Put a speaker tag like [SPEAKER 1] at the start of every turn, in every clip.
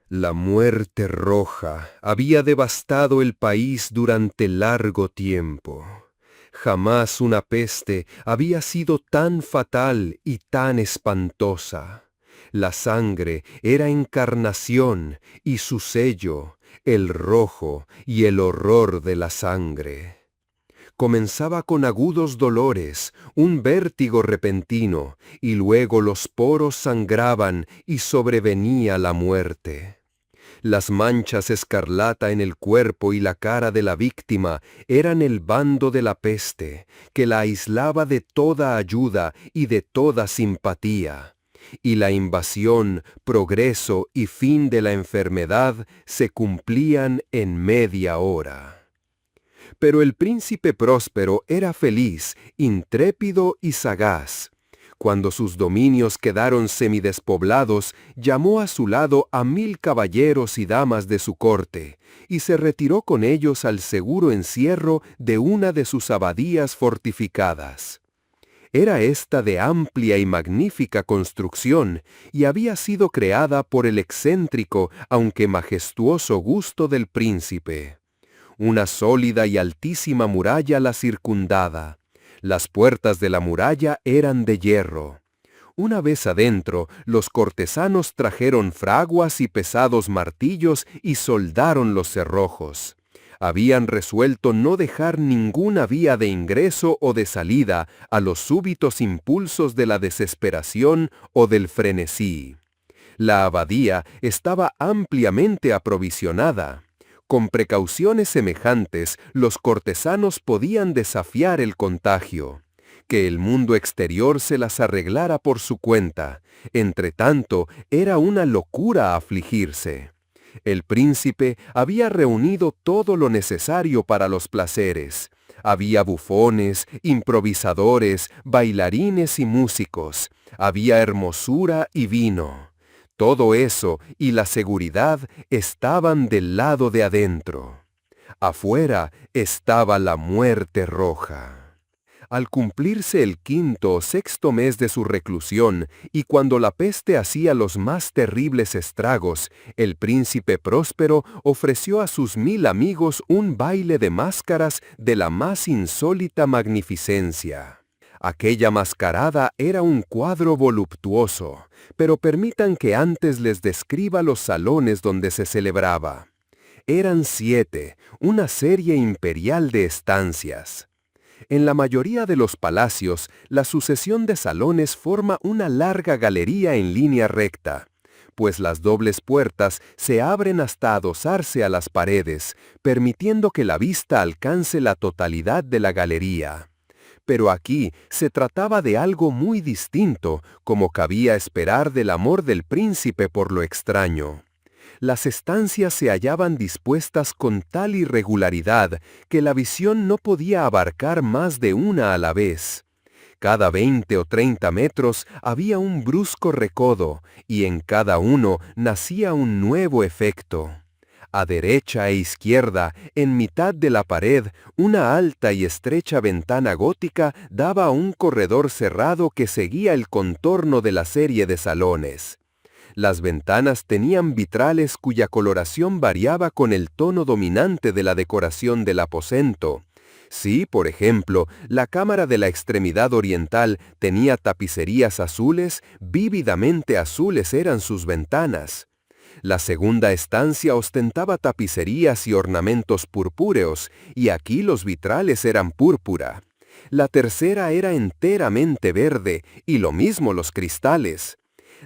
[SPEAKER 1] La muerte roja había devastado el país durante largo tiempo. Jamás una peste había sido tan fatal y tan espantosa. La sangre era encarnación y su sello, el rojo y el horror de la sangre. Comenzaba con agudos dolores, un vértigo repentino, y luego los poros sangraban y sobrevenía la muerte. Las manchas escarlata en el cuerpo y la cara de la víctima eran el bando de la peste, que la aislaba de toda ayuda y de toda simpatía. Y la invasión, progreso y fin de la enfermedad se cumplían en media hora. Pero el príncipe próspero era feliz, intrépido y sagaz. Cuando sus dominios quedaron semidespoblados, llamó a su lado a 1000 caballeros y damas de su corte, y se retiró con ellos al seguro encierro de una de sus abadías fortificadas. Era esta de amplia y magnífica construcción, y había sido creada por el excéntrico, aunque majestuoso gusto del príncipe. Una sólida y altísima muralla la circundaba. Las puertas de la muralla eran de hierro. Una vez adentro, los cortesanos trajeron fraguas y pesados martillos y soldaron los cerrojos. Habían resuelto no dejar ninguna vía de ingreso o de salida a los súbitos impulsos de la desesperación o del frenesí. La abadía estaba ampliamente aprovisionada. Con precauciones semejantes, los cortesanos podían desafiar el contagio. Que el mundo exterior se las arreglara por su cuenta. Entretanto, era una locura afligirse. El príncipe había reunido todo lo necesario para los placeres. Había bufones, improvisadores, bailarines y músicos. Había hermosura y vino. Todo eso y la seguridad estaban del lado de adentro. Afuera estaba la muerte roja. Al cumplirse el 5º o 6º mes de su reclusión, y cuando la peste hacía los más terribles estragos, el príncipe próspero ofreció a sus 1000 amigos un baile de máscaras de la más insólita magnificencia. Aquella mascarada era un cuadro voluptuoso, pero permitan que antes les describa los salones donde se celebraba. Eran 7, una serie imperial de estancias. En la mayoría de los palacios, la sucesión de salones forma una larga galería en línea recta, pues las dobles puertas se abren hasta adosarse a las paredes, permitiendo que la vista alcance la totalidad de la galería. Pero aquí se trataba de algo muy distinto, como cabía esperar del amor del príncipe por lo extraño. Las estancias se hallaban dispuestas con tal irregularidad que la visión no podía abarcar más de una a la vez. Cada 20 o 30 metros había un brusco recodo, y en cada uno nacía un nuevo efecto. A derecha e izquierda, en mitad de la pared, una alta y estrecha ventana gótica daba a un corredor cerrado que seguía el contorno de la serie de salones. Las ventanas tenían vitrales cuya coloración variaba con el tono dominante de la decoración del aposento. Si, por ejemplo, la cámara de la extremidad oriental tenía tapicerías azules, vívidamente azules eran sus ventanas. La segunda estancia ostentaba tapicerías y ornamentos purpúreos, y aquí los vitrales eran púrpura. La tercera era enteramente verde, y lo mismo los cristales.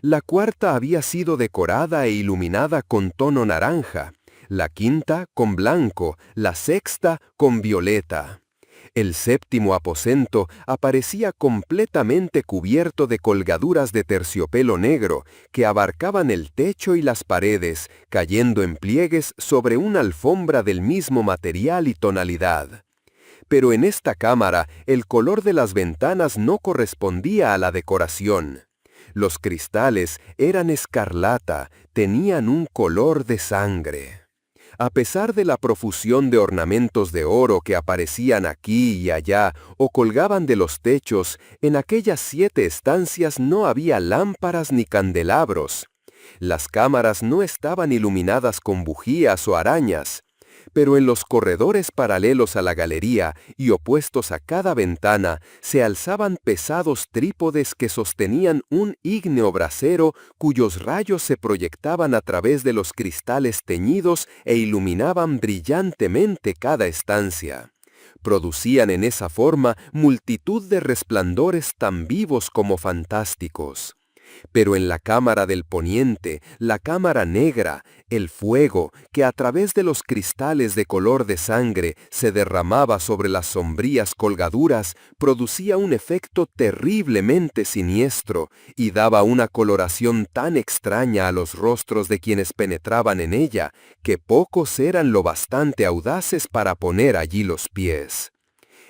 [SPEAKER 1] La cuarta había sido decorada e iluminada con tono naranja, la quinta con blanco, la sexta con violeta. El 7º aposento aparecía completamente cubierto de colgaduras de terciopelo negro que abarcaban el techo y las paredes, cayendo en pliegues sobre una alfombra del mismo material y tonalidad. Pero en esta cámara el color de las ventanas no correspondía a la decoración. Los cristales eran escarlata, tenían un color de sangre. A pesar de la profusión de ornamentos de oro que aparecían aquí y allá o colgaban de los techos, en aquellas 7 estancias no había lámparas ni candelabros. Las cámaras no estaban iluminadas con bujías o arañas, pero en los corredores paralelos a la galería y opuestos a cada ventana se alzaban pesados trípodes que sostenían un ígneo brasero cuyos rayos se proyectaban a través de los cristales teñidos e iluminaban brillantemente cada estancia. Producían en esa forma multitud de resplandores tan vivos como fantásticos. Pero en la cámara del poniente, la cámara negra, el fuego, que a través de los cristales de color de sangre se derramaba sobre las sombrías colgaduras, producía un efecto terriblemente siniestro y daba una coloración tan extraña a los rostros de quienes penetraban en ella, que pocos eran lo bastante audaces para poner allí los pies.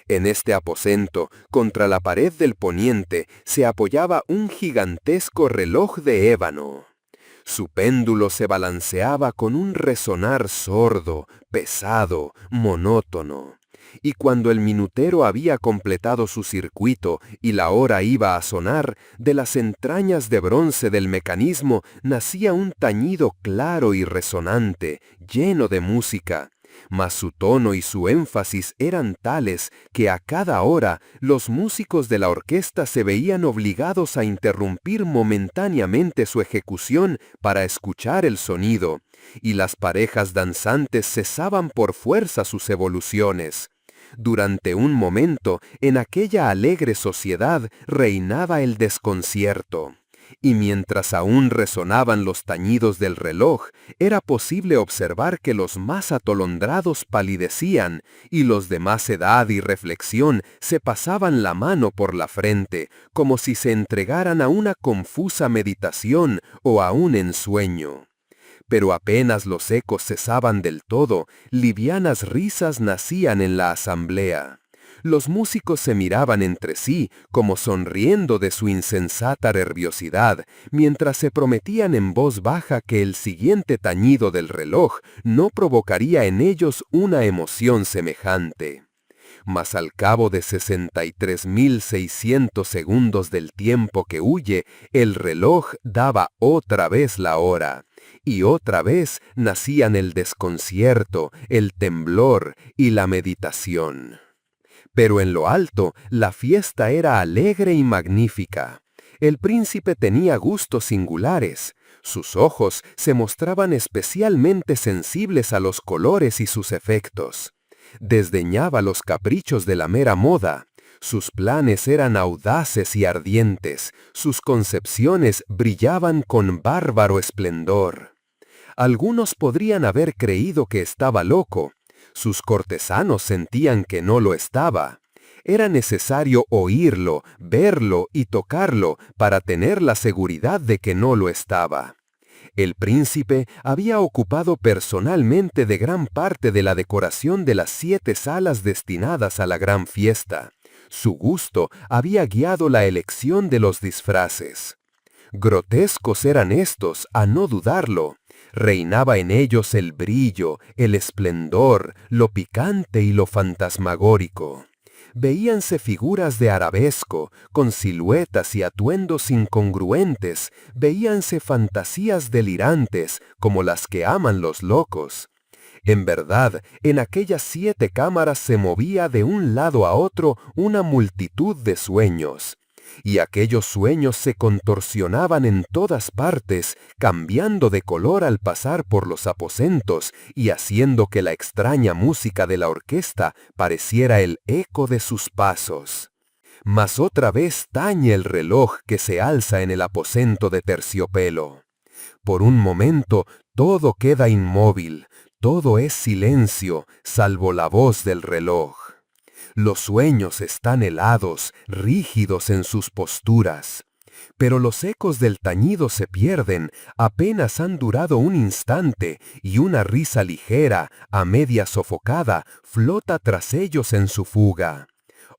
[SPEAKER 1] En este aposento, contra la pared del poniente, se apoyaba un gigantesco reloj de ébano. Su péndulo se balanceaba con un resonar sordo, pesado, monótono. Y cuando el minutero había completado su circuito y la hora iba a sonar, de las entrañas de bronce del mecanismo nacía un tañido claro y resonante, lleno de música. Mas su tono y su énfasis eran tales que a cada hora los músicos de la orquesta se veían obligados a interrumpir momentáneamente su ejecución para escuchar el sonido, y las parejas danzantes cesaban por fuerza sus evoluciones. Durante un momento, en aquella alegre sociedad reinaba el desconcierto. Y mientras aún resonaban los tañidos del reloj, era posible observar que los más atolondrados palidecían y los de más edad y reflexión se pasaban la mano por la frente, como si se entregaran a una confusa meditación o a un ensueño. Pero apenas los ecos cesaban del todo, livianas risas nacían en la asamblea. Los músicos se miraban entre sí, como sonriendo de su insensata nerviosidad, mientras se prometían en voz baja que el siguiente tañido del reloj no provocaría en ellos una emoción semejante. Mas al cabo de 63.600 segundos del tiempo que huye, el reloj daba otra vez la hora, y otra vez nacían el desconcierto, el temblor y la meditación. Pero en lo alto, la fiesta era alegre y magnífica. El príncipe tenía gustos singulares. Sus ojos se mostraban especialmente sensibles a los colores y sus efectos. Desdeñaba los caprichos de la mera moda. Sus planes eran audaces y ardientes. Sus concepciones brillaban con bárbaro esplendor. Algunos podrían haber creído que estaba loco. Sus cortesanos sentían que no lo estaba. Era necesario oírlo, verlo y tocarlo para tener la seguridad de que no lo estaba. El príncipe había ocupado personalmente de gran parte de la decoración de las 7 salas destinadas a la gran fiesta. Su gusto había guiado la elección de los disfraces. Grotescos eran estos, a no dudarlo. Reinaba en ellos el brillo, el esplendor, lo picante y lo fantasmagórico. Veíanse figuras de arabesco, con siluetas y atuendos incongruentes, veíanse fantasías delirantes, como las que aman los locos. En verdad, en aquellas 7 cámaras se movía de un lado a otro una multitud de sueños. Y aquellos sueños se contorsionaban en todas partes, cambiando de color al pasar por los aposentos y haciendo que la extraña música de la orquesta pareciera el eco de sus pasos. Mas otra vez tañe el reloj que se alza en el aposento de terciopelo. Por un momento todo queda inmóvil, todo es silencio, salvo la voz del reloj. Los sueños están helados, rígidos en sus posturas. Pero los ecos del tañido se pierden, apenas han durado un instante, y una risa ligera, a media sofocada, flota tras ellos en su fuga.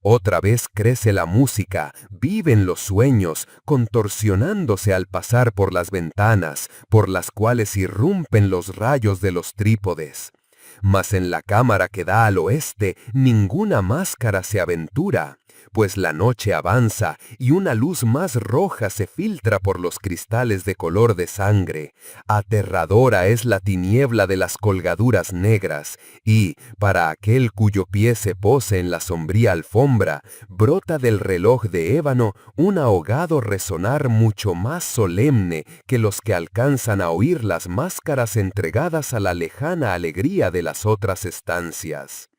[SPEAKER 1] Otra vez crece la música, viven los sueños, contorsionándose al pasar por las ventanas, por las cuales irrumpen los rayos de los trípodes. Mas en la cámara que da al oeste ninguna máscara se aventura. pues la noche avanza y una luz más roja se filtra por los cristales de color de sangre. Aterradora es la tiniebla de las colgaduras negras, y, para aquel cuyo pie se pose en la sombría alfombra, brota del reloj de ébano un ahogado resonar mucho más solemne que los que alcanzan a oír las máscaras entregadas a la lejana alegría de las otras estancias.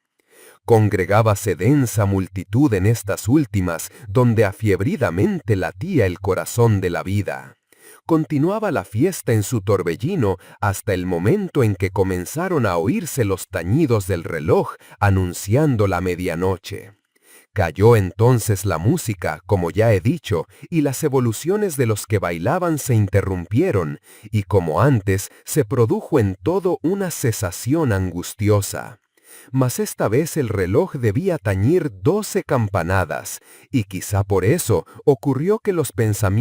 [SPEAKER 1] Congregábase densa multitud en estas últimas, donde afiebridamente latía el corazón de la vida. Continuaba la fiesta en su torbellino hasta el momento en que comenzaron a oírse los tañidos del reloj anunciando la medianoche. Cayó entonces la música, como ya he dicho, y las evoluciones de los que bailaban se interrumpieron, y como antes se produjo en todo una cesación angustiosa. Mas esta vez el reloj debía tañir 12 campanadas, y quizá por eso ocurrió que los pensamientos